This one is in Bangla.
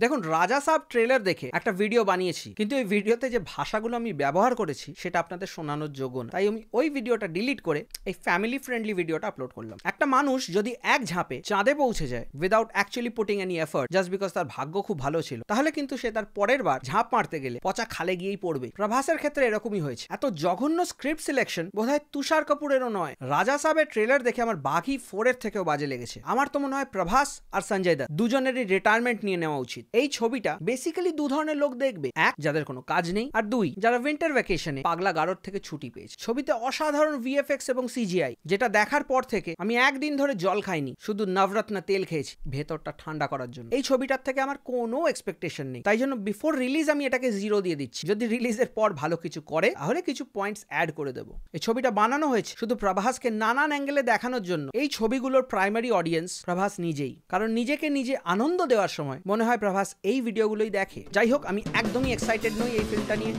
দেখুন, রাজা সাব ট্রেলার দেখে একটা ভিডিও বানিয়েছি, কিন্তু এই ভিডিওতে যে ভাষাগুলো আমি ব্যবহার করেছি সেটা আপনাদের শোনানোর যোগ্য না। তাই আমি ওই ভিডিওটা ডিলিট করে এই ফ্যামিলি ফ্রেন্ডলি ভিডিওটা আপলোড করলাম। একটা মানুষ যদি এক ঝাঁপে চাঁদে পৌঁছে যায় without actually putting any effort, just because তার ভাগ্য খুব ভালো ছিল, তাহলে কিন্তু সে তার পরের বার ঝাঁপ মারতে গেলে পচা খালে গিয়েই পড়বে। প্রভাসের ক্ষেত্রে এরকমই হয়েছে। এত জঘন্য স্ক্রিপ্ট সিলেকশন বোধহয় তুষার কাপুরেরও নয়। রাজা সাবের ট্রেলার দেখে আমার বাঘি 4 এর থেকেও বাজে লেগেছে। আমার তো মনে হয় প্রভাস আর সঞ্জয় দত্ত দুজনেরই রিটায়ারমেন্ট নিয়ে নেওয়া উচিত। এই ছবিটা বেসিক্যালি দু ধরনের লোক দেখবে, এক যাদের কোনো কাজ নেই, আর দুই যারা উইন্টার ভ্যাকেশনে পাগলা গারদ থেকে ছুটি পেয়েছে। ছবিতে অসাধারণ ভিএফএক্স এবং সিজিআই, যেটা দেখার পর থেকে আমি একদিন ধরে জল খাইনি, শুধু নবরত্ন তেল খেয়েছি ভেতরটা ঠান্ডা করার জন্য। এই ছবিটার থেকে আমার কোনো এক্সপেকটেশন নেই, তাই জন্য বিফোর রিলিজ আমি এটাকে 0 দিয়ে দিচ্ছি। যদি রিলিজের পর ভালো কিছু করে তাহলে কিছু পয়েন্টস অ্যাড করে দেবো। এই ছবিটা বানানো হয়েছে শুধু প্রভাসকে নানান অ্যাঙ্গেলে দেখানোর জন্য। এই ছবিগুলোর প্রাইমারি অডিয়েন্স প্রভাস নিজেই, কারণ নিজেকে নিজে আনন্দ দেওয়ার সময় মনে হয় প্রভাস এই ভিডিওগুলোই দেখে। যাই হোক, আমি একদমই এক্সাইটেড নই এই ফিল্মটা নিয়ে।